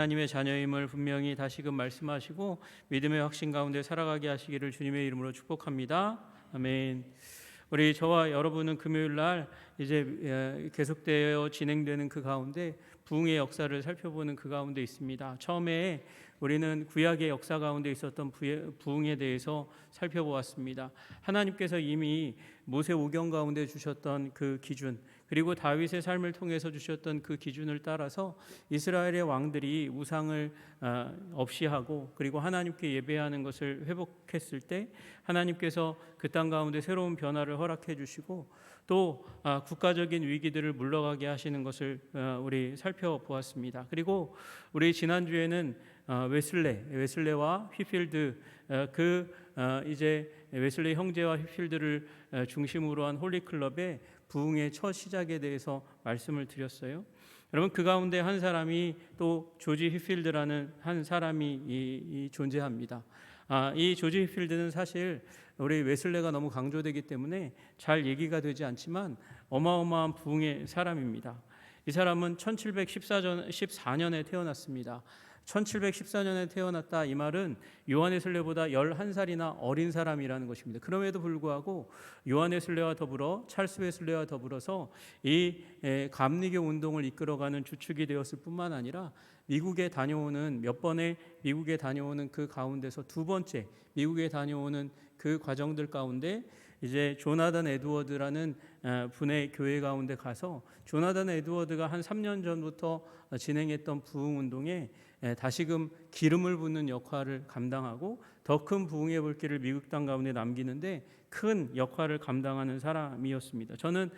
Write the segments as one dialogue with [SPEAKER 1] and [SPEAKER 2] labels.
[SPEAKER 1] 하나님의 자녀임을 분명히 다시금 말씀하시고 믿음의 확신 가운데 살아가게 하시기를 주님의 이름으로 축복합니다. 아멘. 우리 저와 여러분은 금요일 날 이제 계속되어 진행되는 그 가운데 부흥의 역사를 살펴보는 그 가운데 있습니다. 처음에 우리는 구약의 역사 가운데 있었던 부흥에 대해서 살펴보았습니다. 하나님께서 이미 모세 오경 가운데 주셨던 그 기준, 그리고 다윗의 삶을 통해서 주셨던 그 기준을 따라서 이스라엘의 왕들이 우상을 없이 하고 그리고 하나님께 예배하는 것을 회복했을 때 하나님께서 그 땅 가운데 새로운 변화를 허락해 주시고 또 국가적인 위기들을 물러가게 하시는 것을 우리 살펴보았습니다. 그리고 우리 지난주에는 웨슬레와 휘필드 이제 웨슬레 형제와 휘필드를 중심으로 한 홀리클럽의 부흥의 첫 시작에 대해서 말씀을 드렸어요. 여러분, 그 가운데 한 사람이 또 조지 휘필드라는 한 사람이 존재합니다. 이 조지 휘필드는 사실 우리 웨슬레가 너무 강조되기 때문에 잘 얘기가 되지 않지만 어마어마한 부흥의 사람입니다. 이 사람은 1714년에 태어났습니다. 1714년에 태어났다, 이 말은 요한웨슬레보다 11살이나 어린 사람이라는 것입니다. 그럼에도 불구하고 요한웨슬레와 더불어 찰스 웨슬레와 더불어서 이 감리교 운동을 이끌어가는 주축이 되었을 뿐만 아니라 미국에 다녀오는 몇 번의 미국에 다녀오는 그 가운데서 두 번째 미국에 다녀오는 그 과정들 가운데 이제 조나단 에드워드라는 분의 교회 가운데 가서 조나단 에드워드가 한 3년 전부터 진행했던 부흥 운동에 다시금 기름을 붓는 역할을 감당하고 더 큰 부흥의 불길을 미국 땅 가운데 남기는데 큰 역할을 감당하는 사람이었습니다. 저는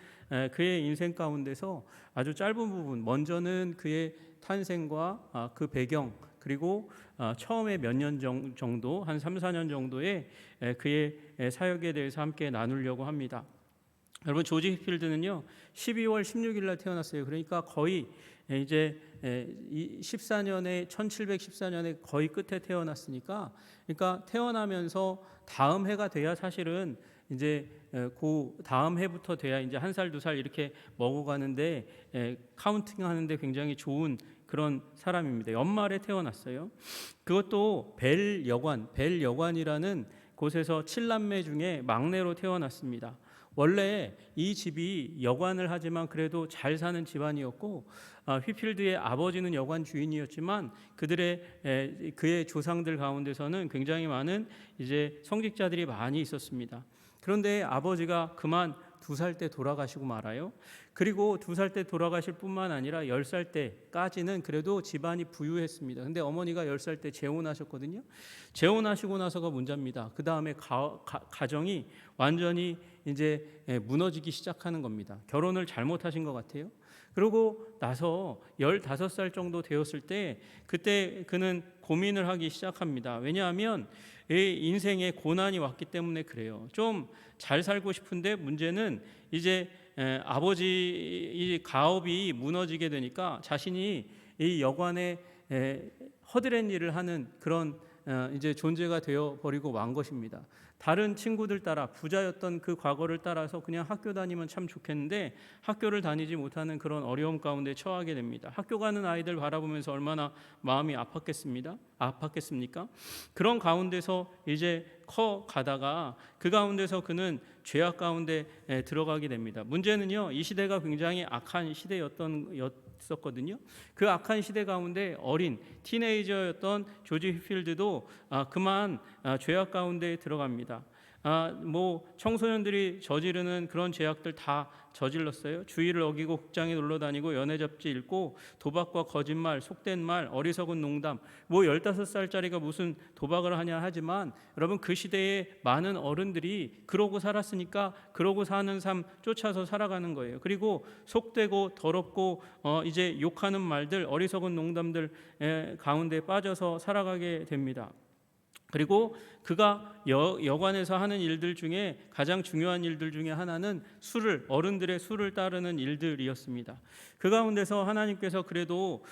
[SPEAKER 1] 그의 인생 가운데서 아주 짧은 부분, 먼저는 그의 탄생과 그 배경, 그리고 처음에 몇 년 정도, 한 3, 4년 정도의 그의 사역에 대해서 함께 나누려고 합니다. 여러분, 조지 휘필드는요 12월 16일 날 태어났어요. 그러니까 거의 이제 1714년에 거의 끝에 태어났으니까, 그러니까 태어나면서 다음 해가 돼야 사실은 이제 그 다음 해부터 돼야 이제 한 살, 두 살 이렇게 먹어가는데 카운팅하는데 굉장히 좋은 그런 사람입니다. 연말에 태어났어요. 그것도 벨여관이라는 곳에서 7남매 중에 막내로 태어났습니다. 원래 이 집이 여관을 하지만 그래도 잘 사는 집안이었고 휘필드의 아버지는 여관 주인이었지만 그의 조상들 가운데서는 굉장히 많은 이제 성직자들이 많이 있었습니다. 그런데 아버지가 그만 2살 때 돌아가시고 말아요. 그리고 2살 때 돌아가실 뿐만 아니라 10살 때까지는 그래도 집안이 부유했습니다. 근데 어머니가 10살 때 재혼하셨거든요. 재혼하시고 나서가 문제입니다. 그 다음에 가정이 완전히 이제 무너지기 시작하는 겁니다. 결혼을 잘못하신 것 같아요. 그러고 나서 15살 정도 되었을 때 그때 그는 고민을 하기 시작합니다. 왜냐하면 인생에 고난이 왔기 때문에 그래요. 좀 잘 살고 싶은데 문제는 이제 아버지 가업이 무너지게 되니까 자신이 이 여관에 허드렛 일을 하는 그런 이제 존재가 되어 버리고 만 것입니다. 다른 친구들 따라 부자였던 그 과거를 따라서 그냥 학교 다니면 참 좋겠는데 학교를 다니지 못하는 그런 어려움 가운데 처하게 됩니다. 학교 가는 아이들 바라보면서 얼마나 마음이 아팠겠습니까? 그런 가운데서 이제 커 가다가 그 가운데서 그는 죄악 가운데 들어가게 됩니다. 문제는요, 이 시대가 굉장히 악한 시대였거든요. 그 악한 시대 가운데 어린 티네이저였던 조지 휘필드도 그만 죄악 가운데 들어갑니다. 뭐 청소년들이 저지르는 그런 죄악들 다 저질렀어요. 주의를 어기고 극장에 놀러 다니고 연애 잡지 읽고 도박과 거짓말, 속된 말, 어리석은 농담, 뭐 15살짜리가 무슨 도박을 하냐 하지만 여러분, 그 시대에 많은 어른들이 그러고 살았으니까 그러고 사는 삶 쫓아서 살아가는 거예요. 그리고 속되고 더럽고 이제 욕하는 말들, 어리석은 농담들 가운데 빠져서 살아가게 됩니다. 그리고 그가 여관에서 하는 일들 중에 가장 중요한 일들 중에 하나는 어른들의 술을 따르는 일들이었습니다. 그 가운데서 하나님께서 그래도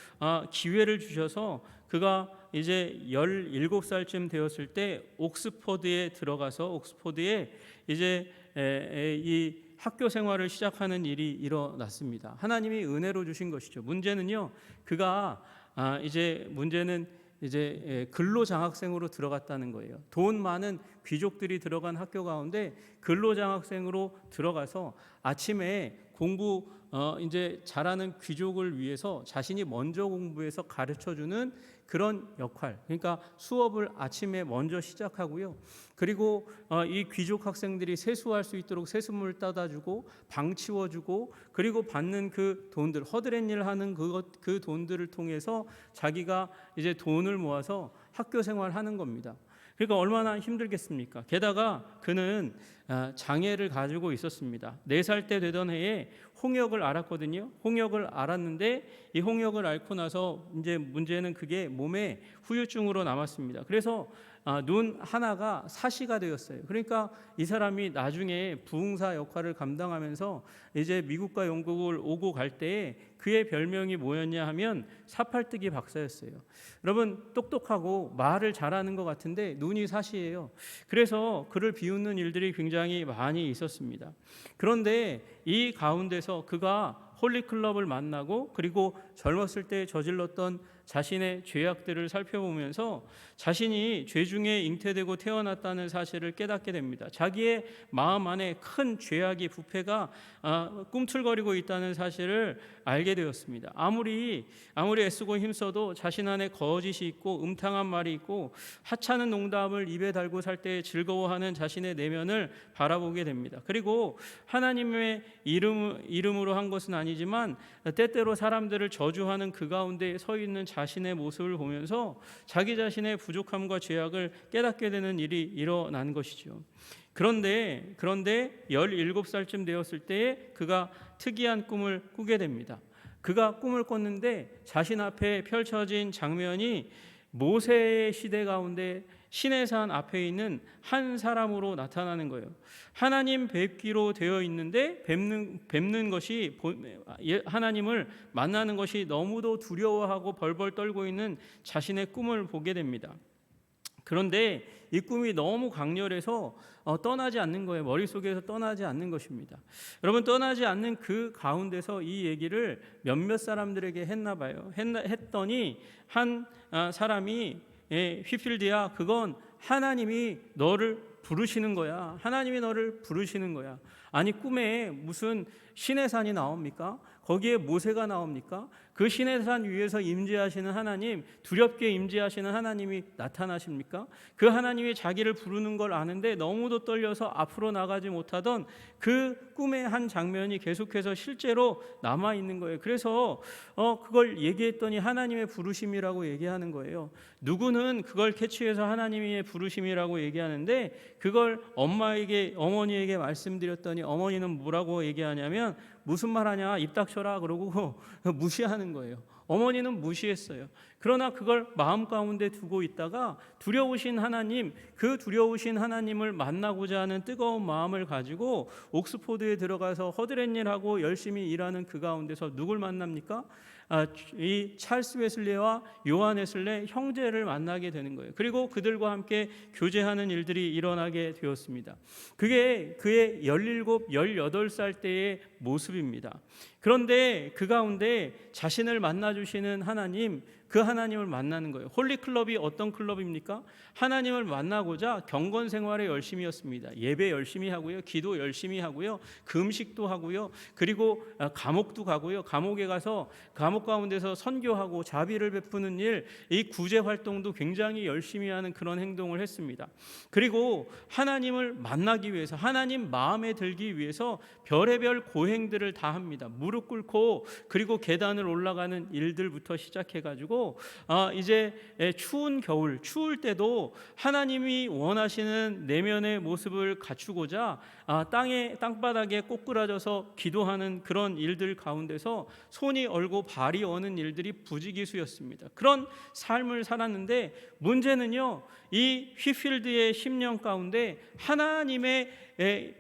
[SPEAKER 1] 기회를 주셔서 그가 이제 17살쯤 되었을 때 옥스퍼드에 들어가서 옥스퍼드에 이제 이 학교 생활을 시작하는 일이 일어났습니다. 하나님이 은혜로 주신 것이죠. 문제는요, 그가 이제 문제는 이제 근로장학생으로 들어갔다는 거예요. 돈 많은 귀족들이 들어간 학교 가운데 근로장학생으로 들어가서 아침에 공부 이제 잘하는 귀족을 위해서 자신이 먼저 공부해서 가르쳐주는 그런 역할. 그러니까 수업을 아침에 먼저 시작하고요. 그리고 이 귀족 학생들이 세수할 수 있도록 세수물 따다주고 방 치워주고 그리고 받는 그 돈들 허드렛 일 하는 그 돈들을 통해서 자기가 이제 돈을 모아서 학교 생활하는 겁니다. 그러니까 얼마나 힘들겠습니까? 게다가 그는 장애를 가지고 있었습니다. 4살 때 되던 해에 홍역을 앓았거든요. 홍역을 앓았는데 이 홍역을 앓고 나서 이제 문제는 그게 몸에 후유증으로 남았습니다. 그래서 눈 하나가 사시가 되었어요. 그러니까 이 사람이 나중에 부흥사 역할을 감당하면서 이제 미국과 영국을 오고 갈 때에 그의 별명이 뭐였냐 하면 사팔뜨기 박사였어요. 여러분 똑똑하고 말을 잘하는 것 같은데 눈이 사시예요. 그래서 그를 비웃는 일들이 굉장히 많이 있었습니다. 그런데 이 가운데서 그가 홀리클럽을 만나고 그리고 젊었을 때 저질렀던 자신의 죄악들을 살펴보면서 자신이 죄 중에 잉태되고 태어났다는 사실을 깨닫게 됩니다. 자기의 마음 안에 큰 죄악이 부패가 꿈틀거리고 있다는 사실을 알게 되었습니다. 아무리 애쓰고 힘써도 자신 안에 거짓이 있고 음탕한 말이 있고 하찮은 농담을 입에 달고 살 때 즐거워하는 자신의 내면을 바라보게 됩니다. 그리고 하나님의 이름으로 한 것은 아니지만 때때로 사람들을 저주하는 그 가운데 서 있는 자신의 모습을 보면서 자기 자신의 부족함과 죄악을 깨닫게 되는 일이 일어난 것이죠. 그런데 17살쯤 되었을 때에 그가 특이한 꿈을 꾸게 됩니다. 그가 꿈을 꿨는데 자신 앞에 펼쳐진 장면이 모세의 시대 가운데 시내산 앞에 있는 한 사람으로 나타나는 거예요. 하나님 뵙기로 되어 있는데 뵙는 것이 하나님을 만나는 것이 너무도 두려워하고 벌벌 떨고 있는 자신의 꿈을 보게 됩니다. 그런데 이 꿈이 너무 강렬해서 떠나지 않는 거예요. 머릿속에서 떠나지 않는 것입니다. 여러분 떠나지 않는 그 가운데서 이 얘기를 몇몇 사람들에게 했나 봐요. 했더니 한 사람이 휘필드야 그건 하나님이 너를 부르시는 거야. 하나님이 너를 부르시는 거야. 아니 꿈에 무슨 시내산이 나옵니까? 거기에 모세가 나옵니까? 그 시내산 위에서 임재하시는 하나님, 두렵게 임재하시는 하나님이 나타나십니까? 그 하나님이 자기를 부르는 걸 아는데 너무도 떨려서 앞으로 나가지 못하던 그 꿈의 한 장면이 계속해서 실제로 남아 있는 거예요. 그래서 그걸 얘기했더니 하나님의 부르심이라고 얘기하는 거예요. 누구는 그걸 캐치해서 하나님의 부르심이라고 얘기하는데 그걸 어머니에게 말씀드렸더니 어머니는 뭐라고 얘기하냐면 무슨 말하냐 입 닥쳐라 그러고 무시하는 거예요. 어머니는 무시했어요. 그러나 그걸 마음 가운데 두고 있다가 두려우신 하나님, 그 두려우신 하나님을 만나고자 하는 뜨거운 마음을 가지고 옥스포드에 들어가서 허드렛 일하고 열심히 일하는 그 가운데서 누굴 만납니까? 이 찰스 웨슬레와 요한 웨슬레 형제를 만나게 되는 거예요. 그리고 그들과 함께 교제하는 일들이 일어나게 되었습니다. 그게 그의 17, 18살 때의 모습입니다. 그런데 그 가운데 자신을 만나주시는 하나님, 그 하나님을 만나는 거예요. 홀리클럽이 어떤 클럽입니까? 하나님을 만나고자 경건 생활에 열심이었습니다. 예배 열심히 하고요. 기도 열심히 하고요. 금식도 하고요. 그리고 감옥도 가고요. 감옥에 가서 감옥 가운데서 선교하고 자비를 베푸는 일, 이 구제 활동도 굉장히 열심히 하는 그런 행동을 했습니다. 그리고 하나님을 만나기 위해서 하나님 마음에 들기 위해서 별의별 고행들을 다 합니다. 무릎 꿇고 그리고 계단을 올라가는 일들부터 시작해가지고 이제 추운 겨울, 추울 때도 하나님이 원하시는 내면의 모습을 갖추고자 땅바닥에 꼬꾸라져서 기도하는 그런 일들 가운데서 손이 얼고 발이 어는 일들이 부지기수였습니다. 그런 삶을 살았는데 문제는요, 이 휘필드의 심령 가운데 하나님의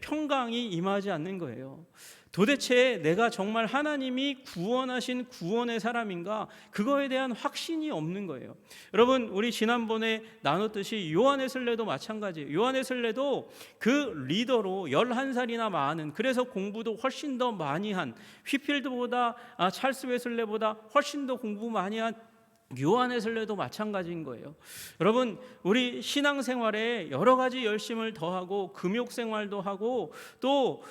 [SPEAKER 1] 평강이 임하지 않는 거예요. 도대체 내가 정말 하나님이 구원하신 구원의 사람인가? 그거에 대한 확신이 없는 거예요. 여러분, 우리 지난번에 나눴듯이 요한 웨슬레도 마찬가지예요. 요한 웨슬레도 그 리더로 11살이나 많은, 그래서 공부도 훨씬 더 많이 한, 휘필드보다 찰스 웨슬레보다 훨씬 더 공부 많이 한 요한에슬레도 마찬가지인 거예요. 여러분, 우리 신앙생활에 여러 가지 열심을 더하고 금욕생활도 하고 또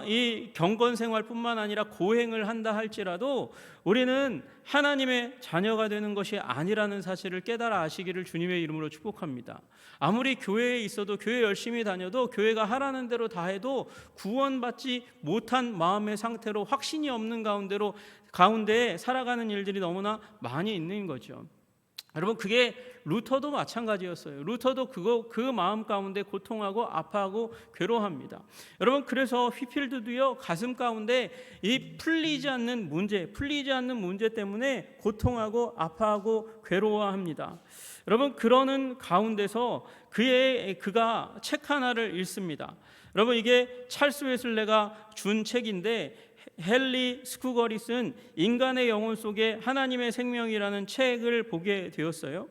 [SPEAKER 1] 이 경건생활뿐만 아니라 고행을 한다 할지라도 우리는 하나님의 자녀가 되는 것이 아니라는 사실을 깨달아 아시기를 주님의 이름으로 축복합니다. 아무리 교회에 있어도, 교회 열심히 다녀도, 교회가 하라는 대로 다 해도 구원받지 못한 마음의 상태로 확신이 없는 가운데 살아가는 일들이 너무나 많이 있는 거죠. 여러분, 그게 루터도 마찬가지였어요. 루터도 그 마음 가운데 고통하고 아파하고 괴로워합니다. 여러분, 그래서 휘필드도요, 가슴 가운데 이 풀리지 않는 문제 때문에 고통하고 아파하고 괴로워합니다. 여러분, 그러는 가운데서 그가 책 하나를 읽습니다. 여러분, 이게 찰스 웨슬레가 준 책인데 헨리 스쿠걸이 쓴 인간의 영혼 속에 하나님의 생명이라는 책을 보게 되었어요.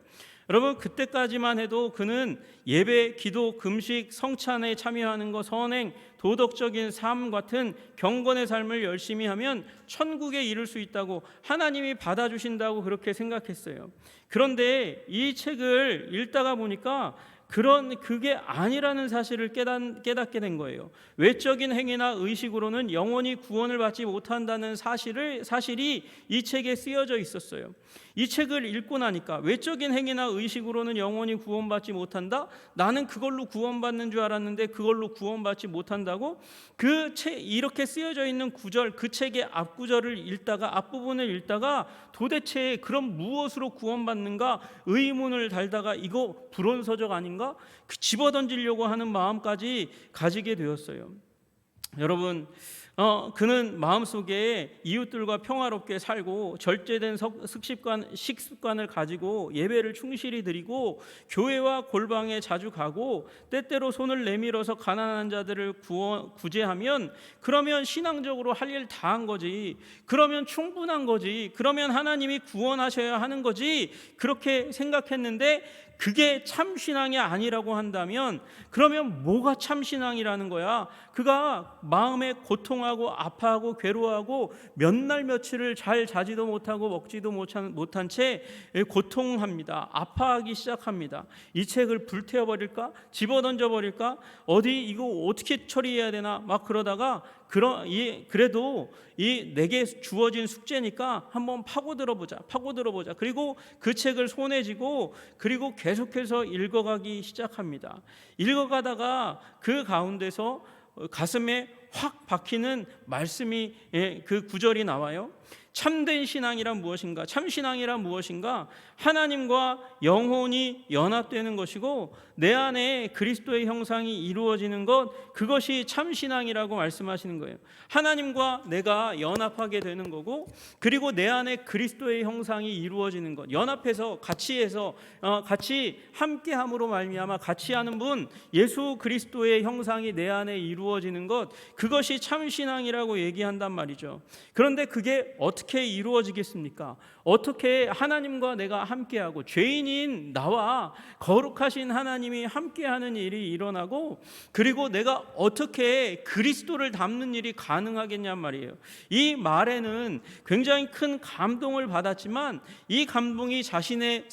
[SPEAKER 1] 여러분, 그때까지만 해도 그는 예배, 기도, 금식, 성찬에 참여하는 것, 선행, 도덕적인 삶 같은 경건의 삶을 열심히 하면 천국에 이를 수 있다고, 하나님이 받아주신다고 그렇게 생각했어요. 그런데 이 책을 읽다가 보니까 그게 아니라는 사실을 깨닫게 된 거예요. 외적인 행위나 의식으로는 영원히 구원을 받지 못한다는 사실이 이 책에 쓰여져 있었어요. 이 책을 읽고 나니까 외적인 행위나 의식으로는 영원히 구원받지 못한다? 나는 그걸로 구원받는 줄 알았는데 그걸로 구원받지 못한다고? 이렇게 쓰여져 있는 구절, 그 책의 앞부분을 읽다가 도대체 그럼 무엇으로 구원받는가 의문을 달다가 이거 불온서적 아닌가? 집어던지려고 하는 마음까지 가지게 되었어요. 여러분, 그는 마음속에 이웃들과 평화롭게 살고 절제된 식습관을 가지고 예배를 충실히 드리고 교회와 골방에 자주 가고 때때로 손을 내밀어서 가난한 자들을 구제하면 그러면 신앙적으로 할 일 다 한 거지, 그러면 충분한 거지, 그러면 하나님이 구원하셔야 하는 거지, 그렇게 생각했는데 그게 참신앙이 아니라고 한다면 그러면 뭐가 참신앙이라는 거야? 그가 마음에 고통하고 아파하고 괴로워하고 몇 날 며칠을 잘 자지도 못하고 먹지도 못한 채 고통합니다. 아파하기 시작합니다. 이 책을 불태워버릴까? 집어던져버릴까? 이거 어떻게 처리해야 되나? 막 그러다가 그래도 내게 주어진 숙제니까 한번 파고들어보자. 그리고 그 책을 손에 쥐고 그리고 계속해서 읽어가기 시작합니다. 읽어가다가 그 가운데서 가슴에 확 박히는 말씀이, 그 구절이 나와요. 참된 신앙이란 무엇인가? 참신앙이란 무엇인가? 하나님과 영혼이 연합되는 것이고 내 안에 그리스도의 형상이 이루어지는 것, 그것이 참신앙이라고 말씀하시는 거예요. 하나님과 내가 연합하게 되는 거고 그리고 내 안에 그리스도의 형상이 이루어지는 것, 연합해서 같이 함께함으로 말미암아 같이 하는 분, 예수 그리스도의 형상이 내 안에 이루어지는 것, 그것이 참신앙이라고 얘기한단 말이죠. 그런데 그게 어떻게 이루어지겠습니까? 어떻게 하나님과 내가 함께하고 죄인인 나와 거룩하신 하나님이 함께하는 일이 일어나고 그리고 내가 어떻게 그리스도를 닮는 일이 가능하겠냔 말이에요. 이 말에는 굉장히 큰 감동을 받았지만 이 감동이 자신의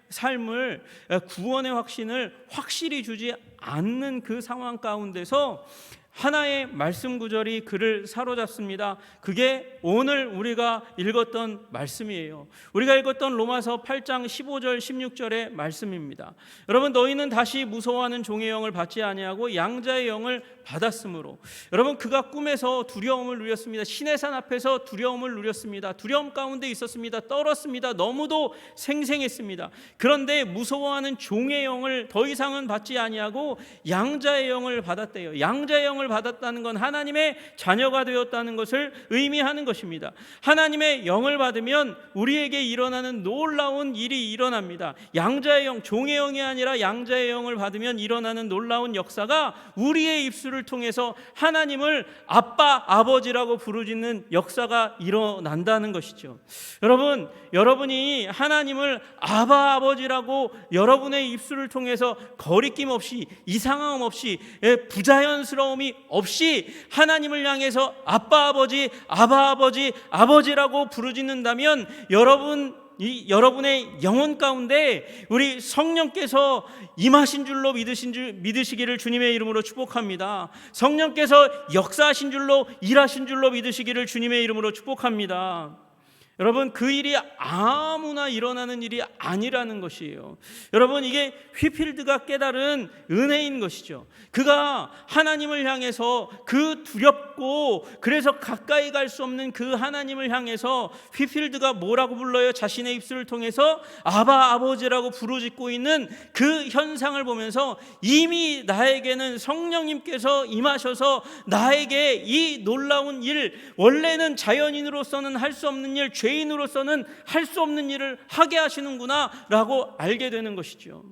[SPEAKER 1] 삶을 구원의 확신을 확실히 주지 않는 그 상황 가운데서 하나의 말씀 구절이 그를 사로잡습니다. 그게 오늘 우리가 읽었던 말씀이에요. 우리가 읽었던 로마서 8장 15절 16절의 말씀입니다. 여러분, 너희는 다시 무서워하는 종의 영을 받지 아니하고 양자의 영을 받았으므로. 여러분, 그가 꿈에서 두려움을 누렸습니다. 시내산 앞에서 두려움을 누렸습니다. 두려움 가운데 있었습니다. 떨었습니다. 너무도 생생했습니다. 그런데 무서워하는 종의 영을 더 이상은 받지 아니하고 양자의 영을 받았대요. 양자의 영을 받았다는 건 하나님의 자녀가 되었다는 것을 의미하는 것입니다. 하나님의 영을 받으면 우리에게 일어나는 놀라운 일이 일어납니다. 양자의 영, 종의 영이 아니라 양자의 영을 받으면 일어나는 놀라운 역사가 우리의 입술을 통해서 하나님을 아빠, 아버지라고 부르짖는 역사가 일어난다는 것이죠. 여러분이 하나님을 아바, 아버지라고 여러분의 입술을 통해서 거리낌 없이, 이상함 없이, 부자연스러움이 없이 하나님을 향해서 아빠, 아버지, 아바, 아버지, 아버지라고 부르짖는다면 여러분 이 여러분의 영혼 가운데 우리 성령께서 임하신 줄로 믿으시기를 주님의 이름으로 축복합니다. 성령께서 역사하신 줄로 일하신 줄로 믿으시기를 주님의 이름으로 축복합니다. 여러분, 그 일이 아무나 일어나는 일이 아니라는 것이에요. 여러분, 이게 휘필드가 깨달은 은혜인 것이죠. 그가 하나님을 향해서 그 두렵고 그래서 가까이 갈 수 없는 그 하나님을 향해서 휘필드가 뭐라고 불러요? 자신의 입술을 통해서 아바 아버지라고 부르짖고 있는 그 현상을 보면서 이미 나에게는 성령님께서 임하셔서 나에게 이 놀라운 일, 원래는 자연인으로서는 할 수 없는 일, 죄인으로서는 할 수 없는 일을 하게 하시는구나 라고 알게 되는 것이죠.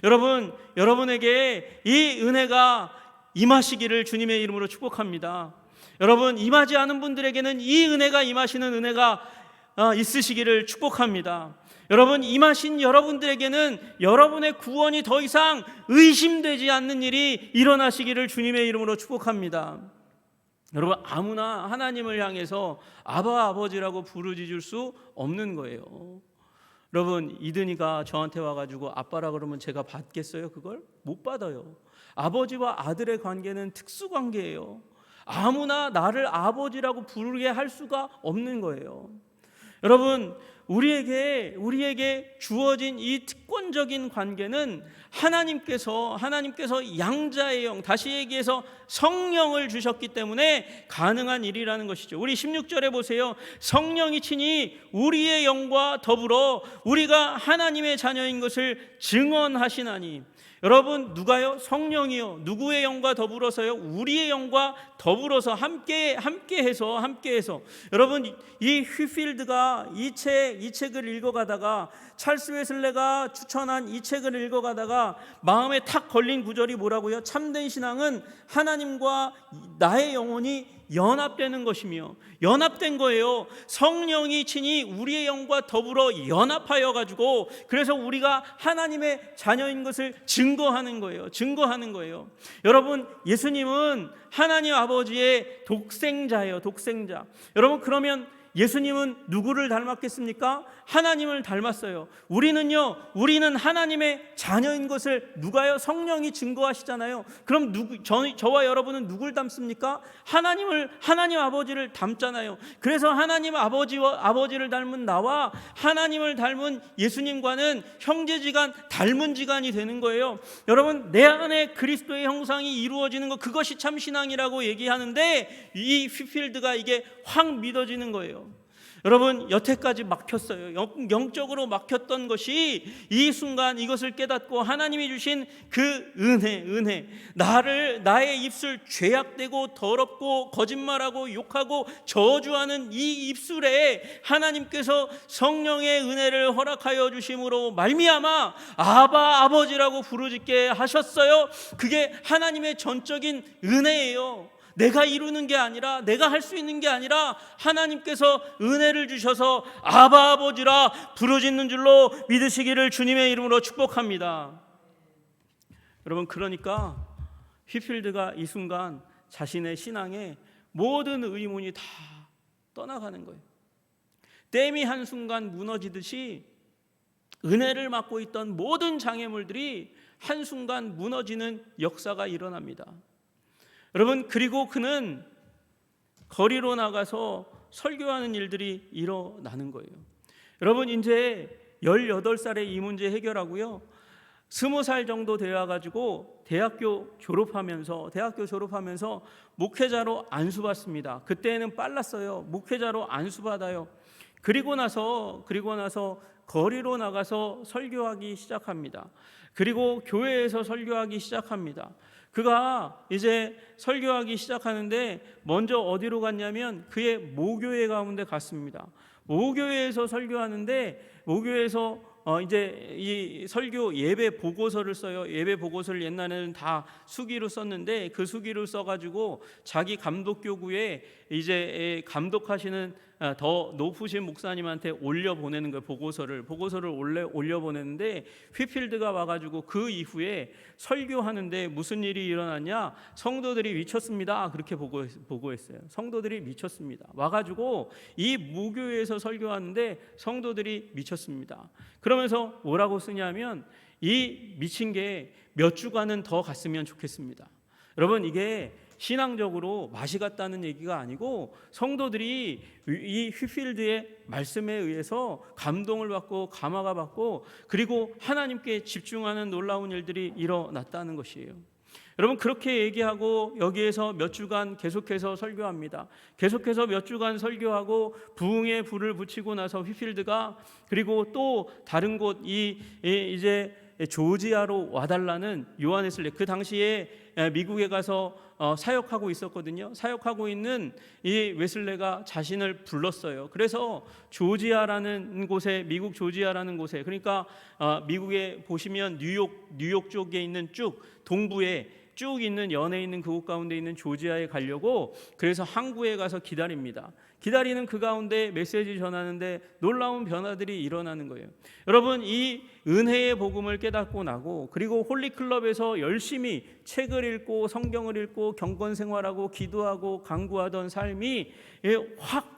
[SPEAKER 1] 여러분, 여러분에게 이 은혜가 임하시기를 주님의 이름으로 축복합니다. 여러분, 임하지 않은 분들에게는 이 은혜가 임하시는 은혜가 있으시기를 축복합니다. 여러분, 임하신 여러분들에게는 여러분의 구원이 더 이상 의심되지 않는 일이 일어나시기를 주님의 이름으로 축복합니다. 여러분, 아무나 하나님을 향해서 아바 아버지라고 부르짖을 수 없는 거예요. 여러분, 이든이가 저한테 와가지고 아빠라 그러면 제가 받겠어요? 그걸? 못 받아요. 아버지와 아들의 관계는 특수관계예요. 아무나 나를 아버지라고 부르게 할 수가 없는 거예요. 여러분, 우리에게 주어진 이 특권적인 관계는 하나님께서 양자의 영, 다시 얘기해서 성령을 주셨기 때문에 가능한 일이라는 것이죠. 우리 16절에 보세요. 성령이 친히 우리의 영과 더불어 우리가 하나님의 자녀인 것을 증언하시나니. 여러분, 누가요? 성령이요. 누구의 영과 더불어서요? 우리의 영과 더불어서 함께해서. 여러분, 이 휘필드가 이 책을 읽어가다가, 찰스 웨슬레가 추천한 이 책을 읽어가다가 마음에 탁 걸린 구절이 뭐라고요? 참된 신앙은 하나님과 나의 영혼이 연합되는 것이며, 연합된 거예요. 성령이 친히 우리의 영과 더불어 연합하여 가지고, 그래서 우리가 하나님의 자녀인 것을 증거하는 거예요. 여러분, 예수님은 하나님 아버지의 독생자예요. 독생자. 여러분, 그러면 예수님은 누구를 닮았겠습니까? 하나님을 닮았어요. 우리는 하나님의 자녀인 것을 누가요? 성령이 증거하시잖아요. 그럼 저와 여러분은 누굴 닮습니까? 하나님 아버지를 닮잖아요. 그래서 하나님 아버지를 닮은 나와 하나님을 닮은 예수님과는 형제지간, 닮은 지간이 되는 거예요. 여러분, 내 안에 그리스도의 형상이 이루어지는 것, 그것이 참 신앙이라고 얘기하는데, 이 휘필드가 이게 확 믿어지는 거예요. 여러분, 여태까지 막혔어요. 영적으로 막혔던 것이 이 순간 이것을 깨닫고 하나님이 주신 그 은혜, 나의 입술, 죄악되고 더럽고 거짓말하고 욕하고 저주하는 이 입술에 하나님께서 성령의 은혜를 허락하여 주심으로 말미암아 아바 아버지라고 부르짖게 하셨어요. 그게 하나님의 전적인 은혜예요. 내가 이루는 게 아니라, 내가 할 수 있는 게 아니라 하나님께서 은혜를 주셔서 아바 아버지라 부르짖는 줄로 믿으시기를 주님의 이름으로 축복합니다. 여러분, 그러니까 휘필드가 이 순간 자신의 신앙에 모든 의문이 다 떠나가는 거예요. 댐이 한순간 무너지듯이 은혜를 맡고 있던 모든 장애물들이 한순간 무너지는 역사가 일어납니다. 여러분, 그리고 그는 거리로 나가서 설교하는 일들이 일어나는 거예요. 여러분, 이제 18살에 이 문제 해결하고요, 20살 정도 되어가지고 대학교 졸업하면서 목회자로 안수받습니다. 그때는 빨랐어요. 목회자로 안수받아요. 그리고 나서 거리로 나가서 설교하기 시작합니다. 그리고 교회에서 설교하기 시작합니다. 그가 이제 설교하기 시작하는데 먼저 어디로 갔냐면 그의 모교회 가운데 갔습니다. 모교회에서 설교하는데, 모교회에서 이제 이 설교 예배 보고서를 써요. 예배 보고서를 옛날에는 다 수기로 썼는데 그 수기를 써가지고 자기 감독교구에 이제 감독하시는 더 높으신 목사님한테 올려보내는 거예요. 보고서를 올려보내는데 휘필드가 와가지고 그 이후에 설교하는데 무슨 일이 일어났냐, 성도들이 미쳤습니다. 그렇게 보고했어요. 성도들이 미쳤습니다. 와가지고 이 무교회에서 설교하는데 성도들이 미쳤습니다. 그러면서 뭐라고 쓰냐면 이 미친 게 몇 주간은 더 갔으면 좋겠습니다. 여러분, 이게 신앙적으로 맛이 갔다는 얘기가 아니고 성도들이 이 휘필드의 말씀에 의해서 감동을 받고 감화가 받고 그리고 하나님께 집중하는 놀라운 일들이 일어났다는 것이에요. 여러분, 그렇게 얘기하고 여기에서 몇 주간 계속해서 설교합니다. 계속해서 몇 주간 설교하고 부흥의 불을 붙이고 나서 휘필드가 그리고 또 다른 곳 이제 조지아로 와달라는 요한 웨슬레, 그 당시에 미국에 가서 사역하고 있었거든요. 사역하고 있는 이 웨슬레가 자신을 불렀어요. 그래서 조지아라는 곳에, 미국 조지아라는 곳에, 그러니까 미국에 보시면 뉴욕 쪽에 있는 쭉 동부에 쭉 있는 연에 있는 그곳 가운데 있는 조지아에 가려고 그래서 항구에 가서 기다립니다. 기다리는 그 가운데 메시지 전하는데 놀라운 변화들이 일어나는 거예요. 여러분, 이 은혜의 복음을 깨닫고 나고 그리고 홀리클럽에서 열심히 책을 읽고 성경을 읽고 경건 생활하고 기도하고 강구하던 삶이 확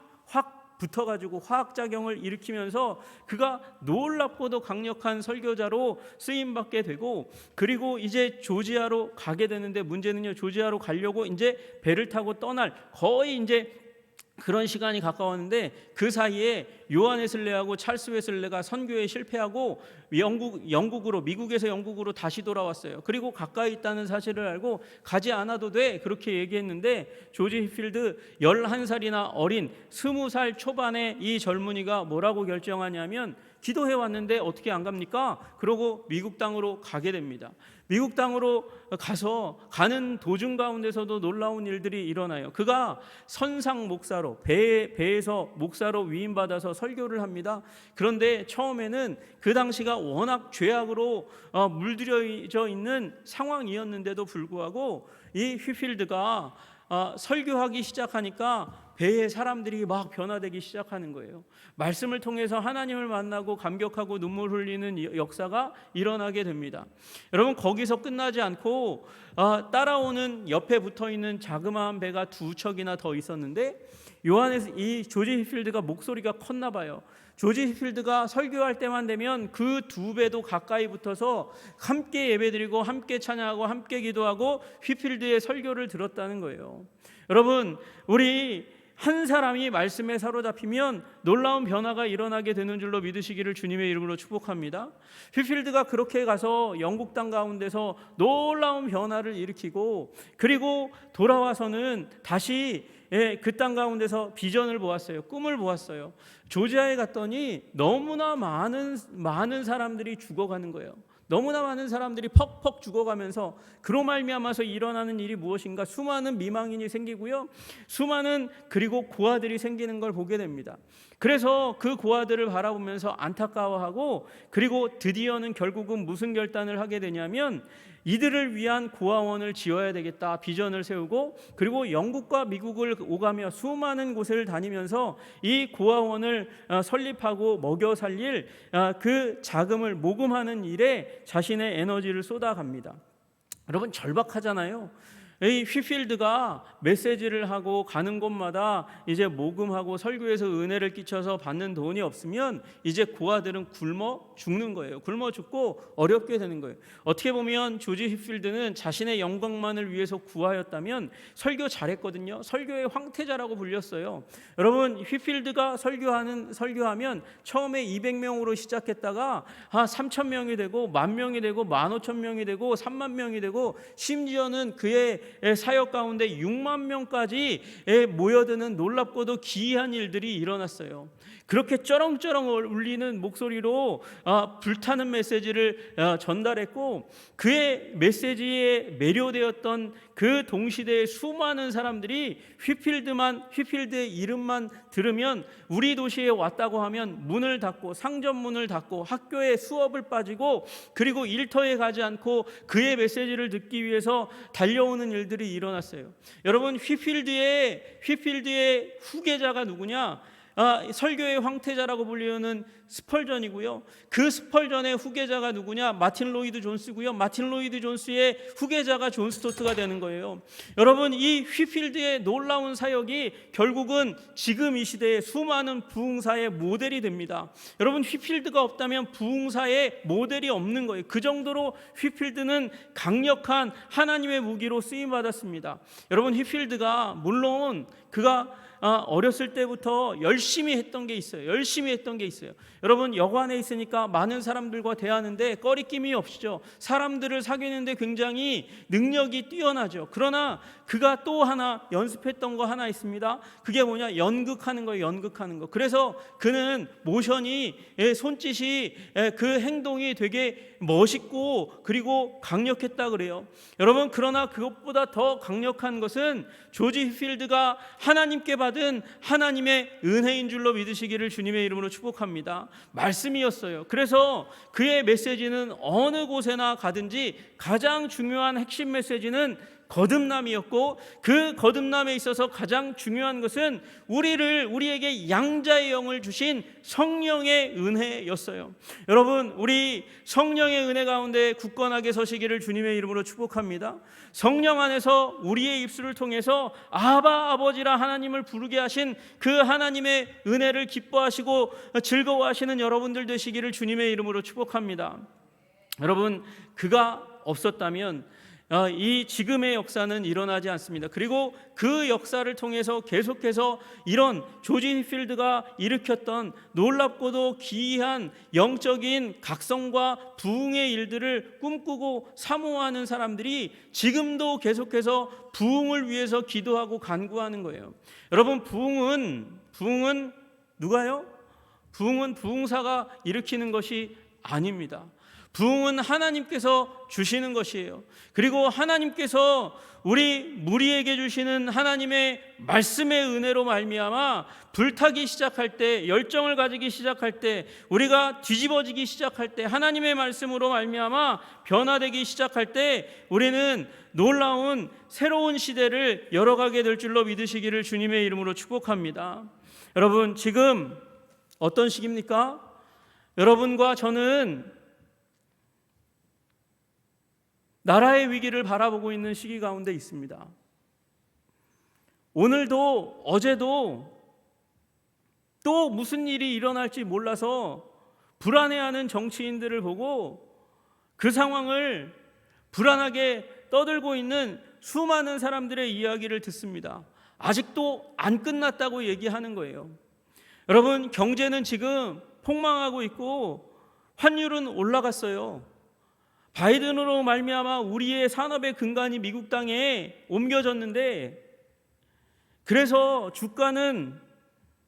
[SPEAKER 1] 붙어가지고 화학작용을 일으키면서 그가 놀랍고도 강력한 설교자로 쓰임받게 되고 그리고 이제 조지아로 가게 되는데 문제는요, 조지아로 가려고 이제 배를 타고 떠날 거의 이제 그런 시간이 가까웠는데 그 사이에 요한 웨슬레하고 찰스 웨슬레가 선교에 실패하고 미국에서 영국으로 다시 돌아왔어요. 그리고 가까이 있다는 사실을 알고 가지 않아도 돼 그렇게 얘기했는데 조지 휘필드 11살이나 어린 20살 초반의 이 젊은이가 뭐라고 결정하냐면 기도해 왔는데 어떻게 안 갑니까? 그러고 미국 땅으로 가게 됩니다. 미국 땅으로 가서 가는 도중 가운데서도 놀라운 일들이 일어나요. 그가 선상 목사로 배에서 목사로 위임받아서 설교를 합니다. 그런데 처음에는 그 당시가 워낙 죄악으로 물들여져 있는 상황이었는데도 불구하고 이 휘필드가 설교하기 시작하니까 배의 사람들이 막 변화되기 시작하는 거예요. 말씀을 통해서 하나님을 만나고 감격하고 눈물 흘리는 역사가 일어나게 됩니다. 여러분, 거기서 끝나지 않고 따라오는 옆에 붙어있는 자그마한 배가 2척이나 더 있었는데 이 조지 휘필드가 목소리가 컸나 봐요. 조지 휘필드가 설교할 때만 되면 그 2배도 가까이 붙어서 함께 예배드리고 함께 찬양하고 함께 기도하고 휘필드의 설교를 들었다는 거예요. 여러분, 우리 한 사람이 말씀에 사로잡히면 놀라운 변화가 일어나게 되는 줄로 믿으시기를 주님의 이름으로 축복합니다. 휘필드가 그렇게 가서 영국 땅 가운데서 놀라운 변화를 일으키고 그리고 돌아와서는 다시 그 땅 가운데서 비전을 보았어요. 꿈을 보았어요. 조지아에 갔더니 너무나 많은 사람들이 죽어가는 거예요. 너무나 많은 사람들이 퍽퍽 죽어가면서 그로 말미암아서 일어나는 일이 무엇인가, 수많은 미망인이 생기고요, 수많은 그리고 고아들이 생기는 걸 보게 됩니다. 그래서 그 고아들을 바라보면서 안타까워하고 그리고 드디어는 결국은 무슨 결단을 하게 되냐면 이들을 위한 고아원을 지어야 되겠다 비전을 세우고 그리고 영국과 미국을 오가며 수많은 곳을 다니면서 이 고아원을 설립하고 먹여 살릴 그 자금을 모금하는 일에 자신의 에너지를 쏟아갑니다. 여러분, 절박하잖아요. 이 휘필드가 메시지를 하고 가는 곳마다 이제 모금하고 설교에서 은혜를 끼쳐서 받는 돈이 없으면 이제 고아들은 굶어 죽는 거예요. 굶어 죽고 어렵게 되는 거예요. 어떻게 보면 조지 휘필드는 자신의 영광만을 위해서 구하였다면 설교 잘했거든요. 설교의 황태자라고 불렸어요. 여러분, 휘필드가 설교하면 처음에 200명으로 시작했다가 3,000명이 되고 10,000명이 되고 15,000명이 되고 30,000명이 되고 심지어는 그의 사역 가운데 6만 명까지 모여드는 놀랍고도 기이한 일들이 일어났어요. 그렇게 쩌렁쩌렁 울리는 목소리로 불타는 메시지를 전달했고 그의 메시지에 매료되었던 그 동시대의 수많은 사람들이 휘필드의 이름만 들으면 우리 도시에 왔다고 하면 문을 닫고 상점 문을 닫고 학교에 수업을 빠지고 그리고 일터에 가지 않고 그의 메시지를 듣기 위해서 달려오는 일들이 일어났어요. 여러분, 휘필드의 후계자가 누구냐? 설교의 황태자라고 불리는 스펄전이고요. 그 스펄전의 후계자가 누구냐? 마틴 로이드 존스고요. 마틴 로이드 존스의 후계자가 존 스토트가 되는 거예요. 여러분, 이 휘필드의 놀라운 사역이 결국은 지금 이 시대에 수많은 부흥사의 모델이 됩니다. 여러분, 휘필드가 없다면 부흥사의 모델이 없는 거예요. 그 정도로 휘필드는 강력한 하나님의 무기로 쓰임 받았습니다. 여러분, 휘필드가 물론 그가 어렸을 때부터 열심히 했던 게 있어요. 여러분, 여관에 있으니까 많은 사람들과 대하는데 꺼리낌이 없죠. 사람들을 사귀는데 굉장히 능력이 뛰어나죠. 그러나 그가 또 하나 연습했던 거 하나 있습니다. 그게 뭐냐? 연극하는 거예요. 그래서 그는 모션이, 손짓이, 그 행동이 되게 멋있고 그리고 강력했다 그래요. 여러분, 그러나 그것보다 더 강력한 것은 조지 휘필드가 하나님께 받은 하나님의 은혜인 줄로 믿으시기를 주님의 이름으로 축복합니다. 말씀이었어요. 그래서 그의 메시지는 어느 곳에나 가든지 가장 중요한 핵심 메시지는 거듭남이었고, 그 거듭남에 있어서 가장 중요한 것은 우리에게 양자의 영을 주신 성령의 은혜였어요. 여러분, 우리 성령의 은혜 가운데 굳건하게 서시기를 주님의 이름으로 축복합니다. 성령 안에서 우리의 입술을 통해서 아바 아버지라 하나님을 부르게 하신 그 하나님의 은혜를 기뻐하시고 즐거워하시는 여러분들 되시기를 주님의 이름으로 축복합니다. 여러분, 그가 없었다면 이 지금의 역사는 일어나지 않습니다. 그리고 그 역사를 통해서 계속해서 이런 조지 휘필드가 일으켰던 놀랍고도 기이한 영적인 각성과 부흥의 일들을 꿈꾸고 사모하는 사람들이 지금도 계속해서 부흥을 위해서 기도하고 간구하는 거예요. 여러분, 부흥은 누가요? 부흥은 부흥사가 일으키는 것이 아닙니다. 부흥은 하나님께서 주시는 것이에요. 그리고 하나님께서 우리 무리에게 주시는 하나님의 말씀의 은혜로 말미암아 불타기 시작할 때, 열정을 가지기 시작할 때, 우리가 뒤집어지기 시작할 때, 하나님의 말씀으로 말미암아 변화되기 시작할 때 우리는 놀라운 새로운 시대를 열어가게 될 줄로 믿으시기를 주님의 이름으로 축복합니다. 여러분, 지금 어떤 시기입니까? 여러분과 저는 나라의 위기를 바라보고 있는 시기 가운데 있습니다. 오늘도 어제도 또 무슨 일이 일어날지 몰라서 불안해하는 정치인들을 보고 그 상황을 불안하게 떠들고 있는 수많은 사람들의 이야기를 듣습니다. 아직도 안 끝났다고 얘기하는 거예요. 여러분, 경제는 지금 폭망하고 있고 환율은 올라갔어요. 바이든으로 말미암아 우리의 산업의 근간이 미국 땅에 옮겨졌는데, 그래서 주가는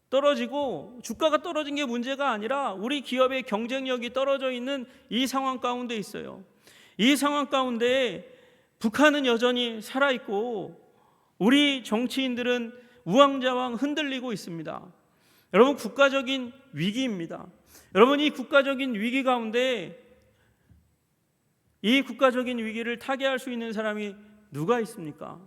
[SPEAKER 1] 떨어지고, 주가가 떨어진 게 문제가 아니라 우리 기업의 경쟁력이 떨어져 있는 이 상황 가운데 있어요. 이 상황 가운데 북한은 여전히 살아있고 우리 정치인들은 우왕좌왕 흔들리고 있습니다. 여러분, 국가적인 위기입니다. 여러분, 이 국가적인 위기 가운데 이 국가적인 위기를 타개할 수 있는 사람이 누가 있습니까?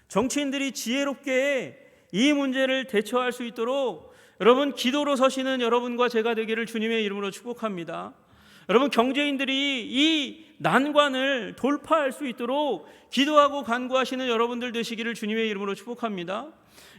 [SPEAKER 1] 정치인들이 지혜롭게 이 문제를 대처할 수 있도록 여러분, 기도로 서시는 여러분과 제가 되기를 주님의 이름으로 축복합니다. 여러분, 경제인들이 이 난관을 돌파할 수 있도록 기도하고 간구하시는 여러분들 되시기를 주님의 이름으로 축복합니다.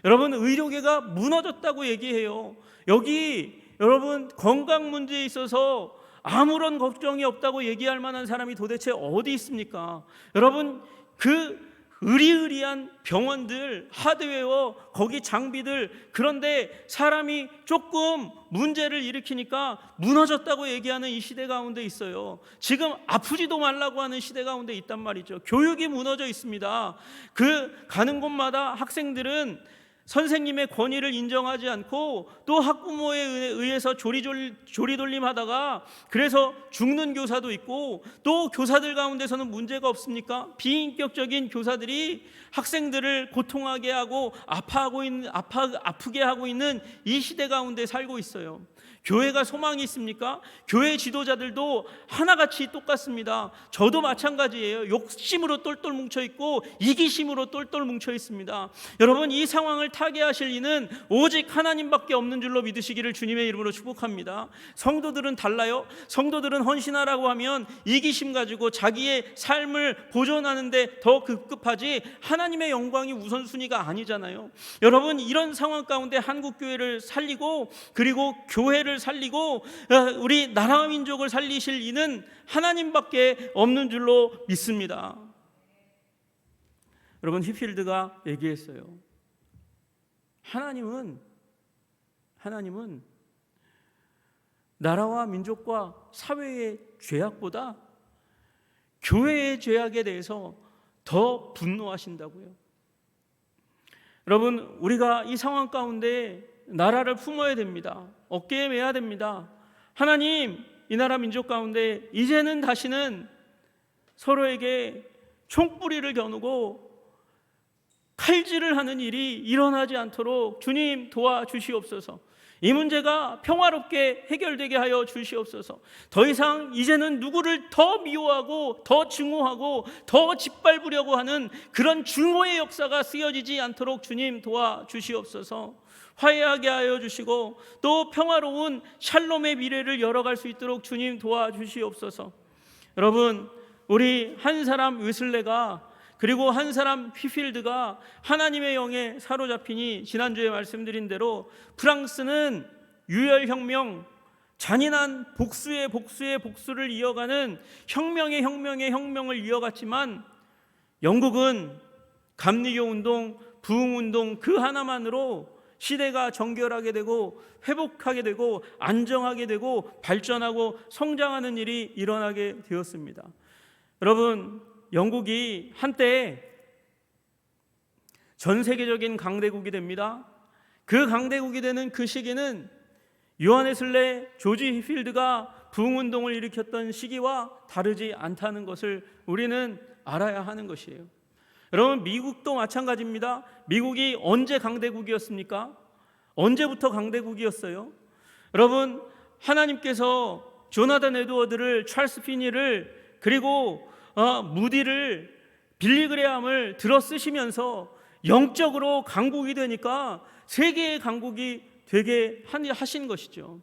[SPEAKER 1] 여러분, 의료계가 무너졌다고 얘기해요. 여기 여러분, 건강 문제에 있어서 아무런 걱정이 없다고 얘기할 만한 사람이 도대체 어디 있습니까? 여러분, 그 의리의리한 병원들, 하드웨어, 거기 장비들, 그런데 사람이 조금 문제를 일으키니까 무너졌다고 얘기하는 이 시대 가운데 있어요. 지금 아프지도 말라고 하는 시대 가운데 있단 말이죠. 교육이 무너져 있습니다. 그 가는 곳마다 학생들은 선생님의 권위를 인정하지 않고 또 학부모에 의해서 조리돌림하다가 그래서 죽는 교사도 있고, 또 교사들 가운데서는 문제가 없습니까? 비인격적인 교사들이 학생들을 고통하게 하고 아프게 하고 있는 이 시대 가운데 살고 있어요. 교회가 소망이 있습니까? 교회 지도자들도 하나같이 똑같습니다. 저도 마찬가지예요. 욕심으로 똘똘 뭉쳐있고 이기심으로 똘똘 뭉쳐있습니다. 여러분, 이 상황을 타개하실 이는 오직 하나님밖에 없는 줄로 믿으시기를 주님의 이름으로 축복합니다. 성도들은 달라요. 성도들은 헌신하라고 하면 이기심 가지고 자기의 삶을 보존하는데 더 급급하지 하나님의 영광이 우선순위가 아니잖아요. 여러분, 이런 상황 가운데 한국교회를 살리고 그리고 교회를 살리고 우리 나라와 민족을 살리실 이는 하나님밖에 없는 줄로 믿습니다. 여러분, 휘필드가 얘기했어요. 하나님은 나라와 민족과 사회의 죄악보다 교회의 죄악에 대해서 더 분노하신다고요. 여러분, 우리가 이 상황 가운데 나라를 품어야 됩니다. 어깨에 메야 됩니다. 하나님, 이 나라 민족 가운데 이제는 다시는 서로에게 총뿌리를 겨누고 칼질을 하는 일이 일어나지 않도록 주님 도와주시옵소서. 이 문제가 평화롭게 해결되게 하여 주시옵소서. 더 이상 이제는 누구를 더 미워하고 더 증오하고 더 짓밟으려고 하는 그런 증오의 역사가 쓰여지지 않도록 주님 도와주시옵소서. 화해하게 하여 주시고 또 평화로운 샬롬의 미래를 열어갈 수 있도록 주님 도와주시옵소서. 여러분, 우리 한 사람 웨슬레가 그리고 한 사람 휘필드가 하나님의 영에 사로잡히니 지난주에 말씀드린 대로 프랑스는 유혈혁명, 잔인한 복수의 복수를 이어가는 혁명의 혁명을 이어갔지만 영국은 감리교 운동, 부흥운동 그 하나만으로 시대가 정결하게 되고 회복하게 되고 안정하게 되고 발전하고 성장하는 일이 일어나게 되었습니다. 여러분, 영국이 한때 전 세계적인 강대국이 됩니다. 그 강대국이 되는 그 시기는 요한 웨슬레, 조지 휘필드가 부흥운동을 일으켰던 시기와 다르지 않다는 것을 우리는 알아야 하는 것이에요. 여러분, 미국도 마찬가지입니다. 미국이 언제 강대국이었습니까? 언제부터 강대국이었어요? 여러분, 하나님께서 조나단 에드워드를, 찰스 피니를 그리고 무디를, 빌리그레함을 들어 쓰시면서 영적으로 강국이 되니까 세계의 강국이 되게 하신 것이죠.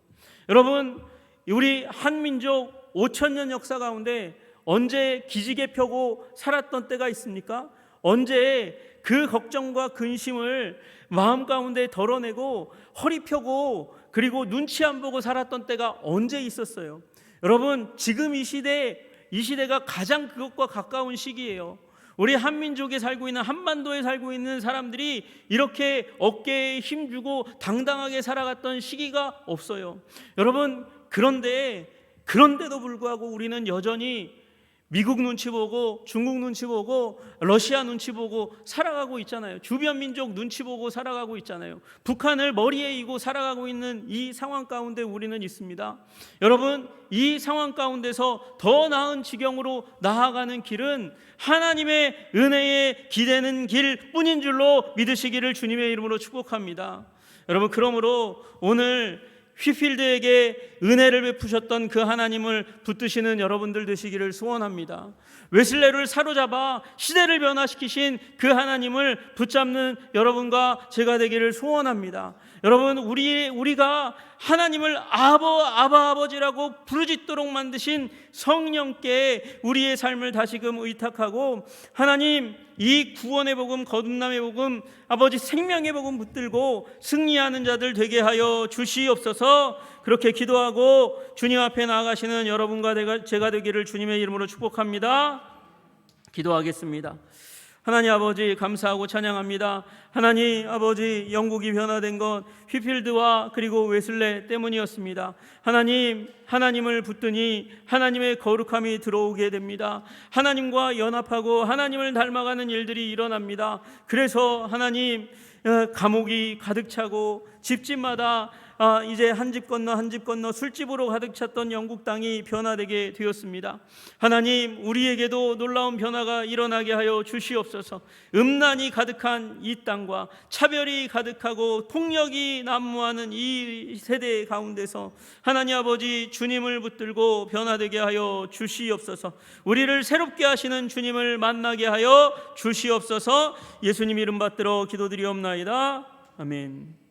[SPEAKER 1] 여러분, 우리 한민족 5,000년 역사 가운데 언제 기지개 펴고 살았던 때가 있습니까? 언제 그 걱정과 근심을 마음 가운데 덜어내고 허리 펴고 그리고 눈치 안 보고 살았던 때가 언제 있었어요? 여러분, 지금 이 시대가 가장 그것과 가까운 시기예요. 우리 한민족에 살고 있는, 한반도에 살고 있는 사람들이 이렇게 어깨에 힘주고 당당하게 살아갔던 시기가 없어요. 여러분, 그런데도 불구하고 우리는 여전히 미국 눈치 보고 중국 눈치 보고 러시아 눈치 보고 살아가고 있잖아요. 주변 민족 눈치 보고 살아가고 있잖아요. 북한을 머리에 이고 살아가고 있는 이 상황 가운데 우리는 있습니다. 여러분, 이 상황 가운데서 더 나은 지경으로 나아가는 길은 하나님의 은혜에 기대는 길뿐인 줄로 믿으시기를 주님의 이름으로 축복합니다. 여러분, 그러므로 오늘 휘필드에게 은혜를 베푸셨던 그 하나님을 붙드시는 여러분들 되시기를 소원합니다. 웨슬레를 사로잡아 시대를 변화시키신 그 하나님을 붙잡는 여러분과 제가 되기를 소원합니다. 여러분, 우리가 하나님을 아버지라고 부르짖도록 만드신 성령께 우리의 삶을 다시금 의탁하고, 하나님, 이 구원의 복음, 거듭남의 복음, 아버지 생명의 복음 붙들고 승리하는 자들 되게 하여 주시옵소서. 그렇게 기도하고 주님 앞에 나아가시는 여러분과 제가 되기를 주님의 이름으로 축복합니다. 기도하겠습니다. 하나님 아버지, 감사하고 찬양합니다. 하나님 아버지, 영국이 변화된 것 휘필드와 그리고 웨슬레 때문이었습니다. 하나님을 붙드니 하나님의 거룩함이 들어오게 됩니다. 하나님과 연합하고 하나님을 닮아가는 일들이 일어납니다. 그래서 하나님, 감옥이 가득 차고 집집마다 이제 한 집 건너 한 집 건너 술집으로 가득 찼던 영국 땅이 변화되게 되었습니다. 하나님, 우리에게도 놀라운 변화가 일어나게 하여 주시옵소서. 음란이 가득한 이 땅과 차별이 가득하고 폭력이 난무하는 이 세대 가운데서 하나님 아버지, 주님을 붙들고 변화되게 하여 주시옵소서. 우리를 새롭게 하시는 주님을 만나게 하여 주시옵소서. 예수님 이름 받들어 기도드리옵나이다. 아멘.